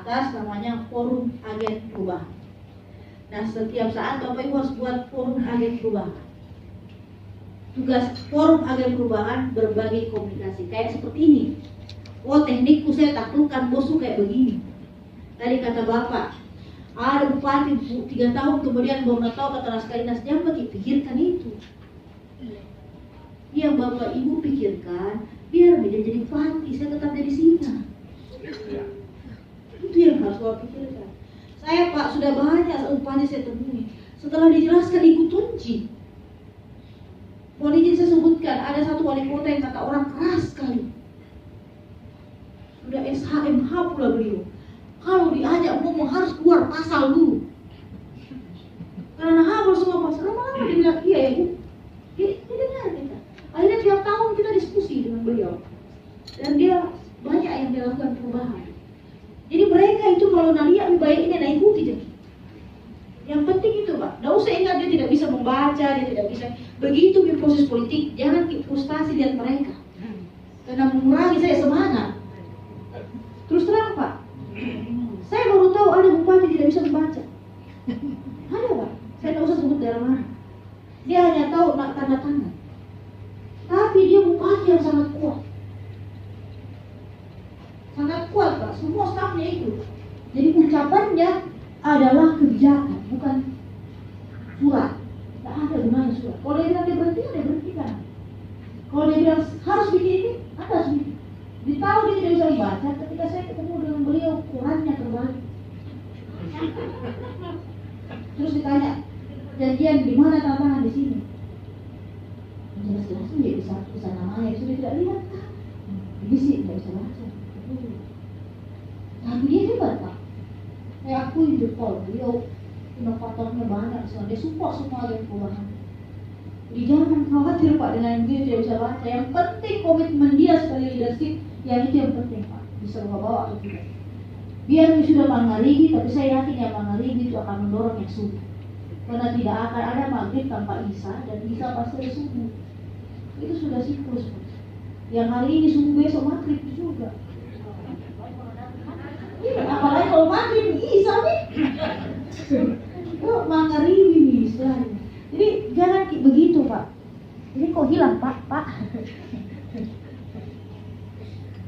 atas namanya Forum Agen Perubahan. Nah, setiap saat Bapak Ibu harus buat Forum Agen Perubahan. Tugas Forum Agen Perubahan berbagi komunikasi kayak seperti ini. Oh, teknikku saya taklukkan bosku kayak begini. Tadi kata Bapak, ada bupati 3 tahun kemudian belum tahu kata sekali nas, jangan pikirkan itu. Yang Bapak Ibu pikirkan, biar dia jadi bupati, saya tetap jadi singa. Itu yang harus Bapak pikirkan. Saya Pak sudah banyak bupati saya temui. Setelah dijelaskan ikut tunci. Mohon izin saya sebutkan, ada satu wali kota yang kata orang keras sekali. Sudah SHMH pula beliau. Kalau diajak ngomong harus keluar pasal dulu. Karena hafal semua pasal, lama-lama dia bilang, iya ya Bu. Dia dengar kita. Akhirnya tiap tahun kita diskusi dengan beliau. Dan dia banyak yang dilakukan perubahan. Jadi mereka itu kalau naliak lebih baik ini naik ikuti jadi. Yang penting itu Pak, nggak usah ingat dia tidak bisa membaca, dia tidak bisa. Begitu di proses politik, jangan frustasi lihat mereka. Karena mengurangi saya semangat. Terus terang Pak, saya baru tahu ada bupati tidak bisa membaca. Ada Pak, saya tidak usah sebut daerah mana. Dia hanya tahu nak tanda tangan. Tapi dia bupati yang sangat kuat. Sangat kuat Pak, semua stafnya itu. Jadi ucapannya adalah kebijakan, bukan surat. Tidak ada gunanya surat. Kalau dia bilang dia berhenti, dia berhentikan. Kalau dia bilang harus bikin ini, ada harus bikin. Ditahu dia tidak bisa membaca, ketika saya ketemu dengan beliau, Qurannya terbalik. Terus ditanya, janjian di mana tanda tangan di sini? Jelas-jelas dia bisa namanya, sudah tidak lihat kan? Ini sih tidak bisa baca. Tapi dia hebat Pak. Saya akui betul, beliau inovatornya banyak, soalnya dia support semua agen perubahan. Jadi jangan khawatir Pak dengan dia tidak bisa baca. Yang penting komitmen dia sebagai leadership, yang itu yang penting Pak. Bisa bawa atau tidak. Biar sudah Mangaribi, tapi saya yakin yang Mangaribi itu akan mendorong yang subuh. Karena tidak akan ada maghrib tanpa Isya dan Isya pasti ada subuh. Itu sudah siklus Pak. Yang hari ini subuh besok maghrib juga. Apalagi kalau maghrib Isya nih. Oh, Mangaribi nih istilahnya. Jadi jangan begitu Pak. Ini kok hilang Pak?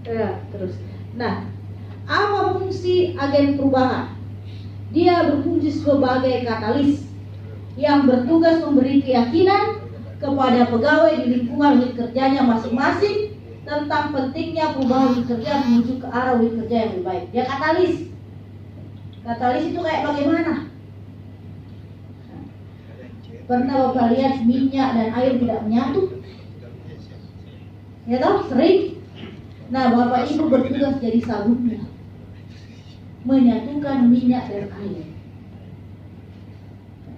Ya, terus. Nah, apa fungsi agen perubahan? Dia berfungsi sebagai katalis yang bertugas memberi keyakinan kepada pegawai di lingkungan unit kerjanya masing-masing tentang pentingnya perubahan unit kerja menuju ke arah unit kerja yang lebih baik. Dia katalis. Katalis itu kayak bagaimana? Pernah Bapak lihat minyak dan air tidak menyatu? Ya toh, sering. Nah, Bapak Ibu bertugas jadi sabunnya, menyatukan minyak dan air.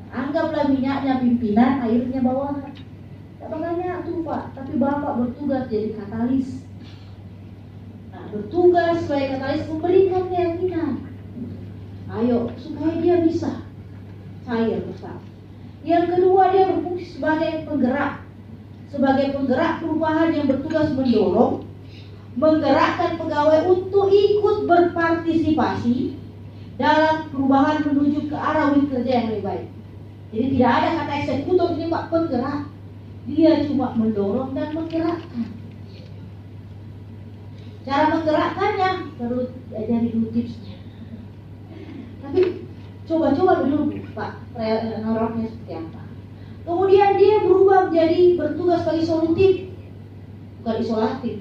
Anggaplah minyaknya pimpinan, airnya bawahan. Tak banyak tuh Pak, tapi Bapak bertugas jadi katalis. Nah, bertugas sebagai katalis memberikan keyakinan. Ayo, supaya dia bisa cair bersama. Yang kedua, dia berfungsi sebagai penggerak. Sebagai penggerak perubahan yang bertugas mendorong, menggerakkan pegawai untuk ikut berpartisipasi dalam perubahan menuju ke arah unit kerja yang lebih baik. Jadi tidak ada kata eksekutor ini Pak, penggerak. Dia cuma mendorong dan menggerakkan. Cara menggerakkannya perlu diajari dulu tipsnya. Tapi coba-coba dulu Pak, orangnya seperti apa. Kemudian dia berubah menjadi bertugas sebagai solutif, bukan isolatif.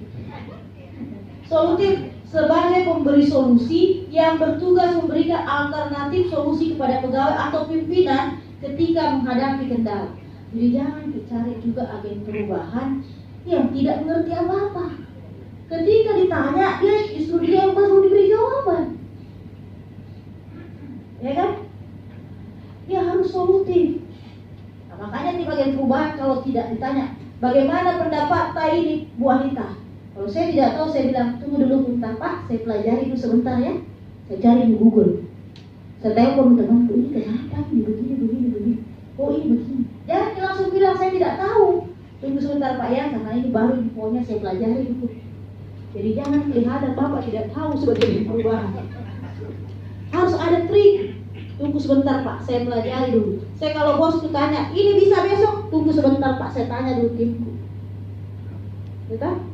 Solutif sebagai pemberi solusi yang bertugas memberikan alternatif solusi kepada pegawai atau pimpinan ketika menghadapi kendala. Jadi jangan dicari juga agen perubahan yang tidak mengerti apa-apa. Ketika ditanya, dia justru dia yang baru diberi jawaban. Ya kan? Dia harus solutif. Nah, makanya di bagian perubahan kalau tidak ditanya, bagaimana pendapat ini Bu Anita? Kalau saya tidak tahu, saya bilang, tunggu dulu bentar Pak, saya pelajari dulu sebentar ya. Saya cari di Google. Saya telepon teman, ini kenapa ini begini. Oh ini begini. Jangan langsung bilang saya tidak tahu. Tunggu sebentar Pak ya, karena ini baru infonya saya pelajari dulu. Jadi jangan kelihatan Bapak tidak tahu sebagai perubahan. tunggu sebentar Pak, saya pelajari dulu. Saya kalau bos itu tanya, ini bisa besok, tunggu sebentar Pak, saya tanya dulu timku. Betul?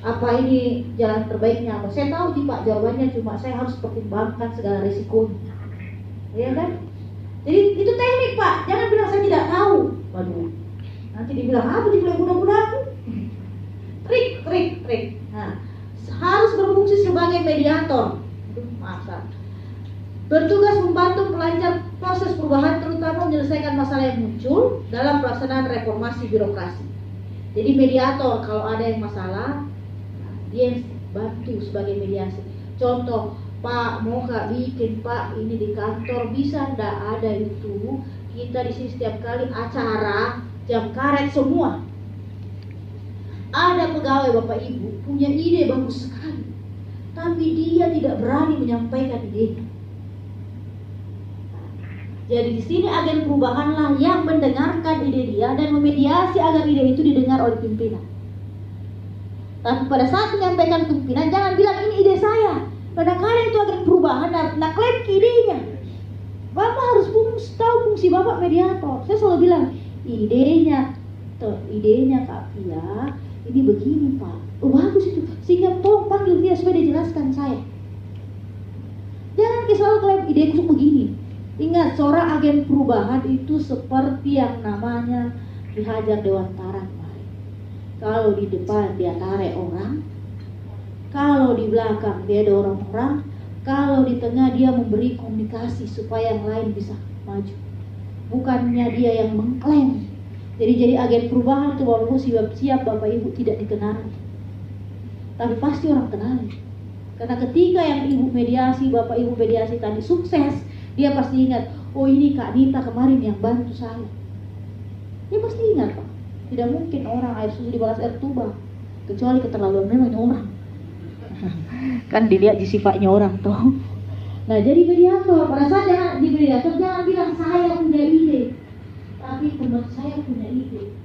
Apa ini jalan terbaiknya apa? Saya tahu sih Pak jawabannya, cuma saya harus pertimbangkan segala risikonya. Iya kan? Jadi itu teknik Pak, jangan bilang saya tidak tahu. Waduh, nanti dibilang apa, dibilang budak-budak aku. Trik. Nah, harus berfungsi sebagai mediator. Masa bertugas membantu pelancar proses perubahan, terutama menyelesaikan masalah yang muncul dalam pelaksanaan reformasi birokrasi. Jadi mediator, kalau ada yang masalah, dia yang bantu sebagai mediasi. Contoh, Pak mau gak bikin Pak ini di kantor, bisa ndak ada itu, kita di sini setiap kali acara jam karet semua. Ada pegawai Bapak Ibu punya ide bagus sekali, tapi dia tidak berani menyampaikan idenya. Jadi di sini agen perubahanlah yang mendengarkan ide dia dan memediasi agar ide itu didengar oleh pimpinan. Tapi pada saat menyampaikan ke pimpinan, jangan bilang ini ide saya. Kadang-kadang itu agen perubahan nak klaim ke idenya. Bapak harus tahu fungsi Bapak mediator. Saya selalu bilang idenya Kak Pia, ini begini Pak. Oh bagus itu. Sehingga tolong panggil dia supaya dia jelaskan saya. Jangan selalu klaim ideku begini. Ingat, seorang agen perubahan itu seperti yang namanya dihajar Dewan Taran. Kalau di depan dia tarik orang, kalau di belakang dia ada orang-orang, kalau di tengah dia memberi komunikasi supaya yang lain bisa maju. Bukannya dia yang mengklaim. Jadi agen perubahan itu walaupun siap Bapak Ibu tidak dikenali, tapi pasti orang kenali. Karena ketika yang Ibu mediasi, Bapak Ibu mediasi tadi sukses, dia pasti ingat, oh ini Kak Nita kemarin yang bantu saya. Dia pasti ingat Pak. Tidak mungkin orang air susu dibalas air tuba, kecuali keterlaluan memangnya orang. Kan dilihat di sifatnya orang toh. Nah jadi mediator, pada saat jangan di mediator jangan bilang saya punya ide, tapi menurut saya punya ide.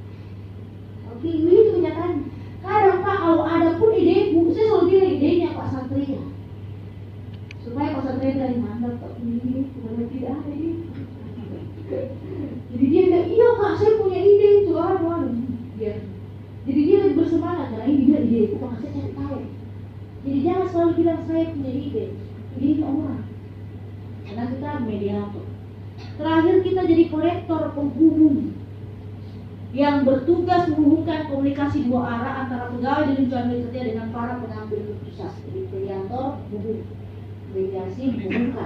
Oke, itu kenyataan. Kadang Pak kalau ada pun ide, saya selalu bilang idenya Pak Satria. Supaya Pak Satria dari mana Pak ini, mana tidak ada ini. Jadi dia bilang, iya Kak saya punya ide itu, dia. Jadi dia lebih bersemangat, karena ini dia ide itu, maka saya cari tahu. Jadi jangan selalu bilang saya punya ide orang. Karena kita mediator. Terakhir kita jadi kolektor penghubung yang bertugas menghubungkan komunikasi dua arah antara pegawai di lingkungan kerja dengan para pengambil keputusan. Jadi mediator, mediasi, menghubungkan.